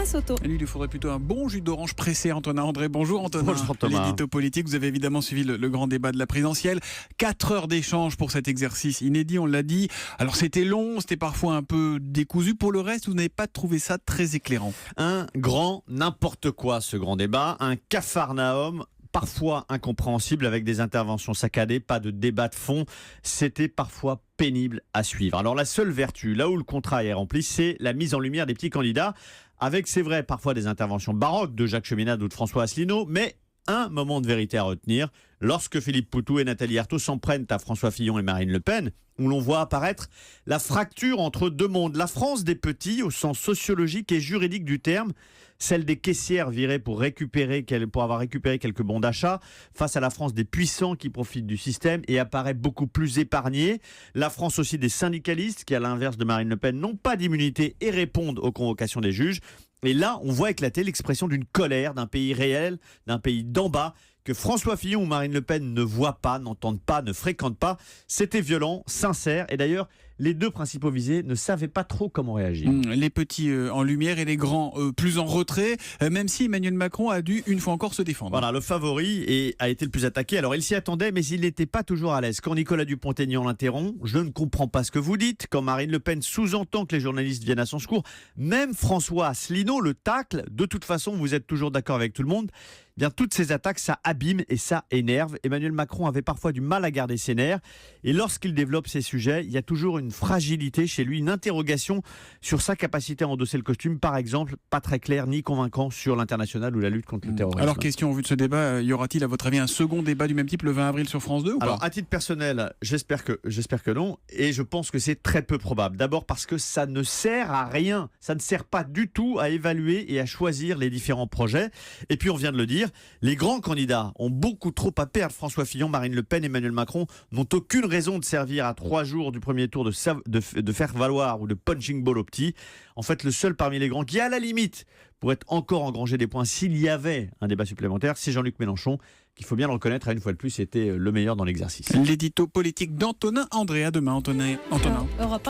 Soto. Lui, il lui faudrait plutôt un bon jus d'orange pressé, Antonin André. Bonjour Antonin. Bonjour Thomas. L'édito politique, vous avez évidemment suivi le grand débat de la présidentielle. 4 heures d'échange pour cet exercice inédit, on l'a dit. Alors c'était long, c'était parfois un peu décousu. Pour le reste, vous n'avez pas trouvé ça très éclairant. Un grand n'importe quoi, ce grand débat, un capharnaüm parfois incompréhensible avec des interventions saccadées, pas de débat de fond. C'était parfois pénible à suivre. Alors la seule vertu, là où le contrat est rempli, c'est la mise en lumière des petits candidats, avec, c'est vrai, parfois des interventions baroques de Jacques Cheminade ou de François Asselineau, mais un moment de vérité à retenir, lorsque Philippe Poutou et Nathalie Arthaud s'en prennent à François Fillon et Marine Le Pen, où l'on voit apparaître la fracture entre deux mondes. La France des petits, au sens sociologique et juridique du terme, celle des caissières virées pour avoir récupéré quelques bons d'achat, face à la France des puissants qui profitent du système et apparaît beaucoup plus épargnée. La France aussi des syndicalistes qui, à l'inverse de Marine Le Pen, n'ont pas d'immunité et répondent aux convocations des juges. Et là, on voit éclater l'expression d'une colère d'un pays réel, d'un pays d'en bas, que François Fillon ou Marine Le Pen ne voient pas, n'entendent pas, ne fréquentent pas. C'était violent, sincère, et d'ailleurs, les deux principaux visés ne savaient pas trop comment réagir. Les petits en lumière et les grands plus en retrait, même si Emmanuel Macron a dû une fois encore se défendre. Voilà, le favori a été le plus attaqué. Alors il s'y attendait, mais il n'était pas toujours à l'aise. Quand Nicolas Dupont-Aignan l'interrompt, je ne comprends pas ce que vous dites. Quand Marine Le Pen sous-entend que les journalistes viennent à son secours, même François Asselineau le tacle. De toute façon, vous êtes toujours d'accord avec tout le monde. Bien, toutes ces attaques, ça abîme et ça énerve. Emmanuel Macron avait parfois du mal à garder ses nerfs. Et lorsqu'il développe ces sujets, il y a toujours une fragilité chez lui, une interrogation sur sa capacité à endosser le costume. Par exemple, pas très clair ni convaincant sur l'international ou la lutte contre le terrorisme. Alors, question, en vue de ce débat, y aura-t-il, à votre avis, un second débat du même type le 20 avril sur France 2 ou pas ? Alors, à titre personnel, j'espère que non. Et je pense que c'est très peu probable. D'abord parce que ça ne sert à rien. Ça ne sert pas du tout à évaluer et à choisir les différents projets. Et puis, on vient de le dire, les grands candidats ont beaucoup trop à perdre. François Fillon, Marine Le Pen, Emmanuel Macron n'ont aucune raison de servir à 3 jours du premier tour de faire valoir ou de punching ball au petit. En fait, le seul parmi les grands qui, à la limite, pourrait encore engranger des points s'il y avait un débat supplémentaire, c'est Jean-Luc Mélenchon, qu'il faut bien le reconnaître, une fois de plus, était le meilleur dans l'exercice. L'édito politique d'Antonin André. À demain, Antonin. Europe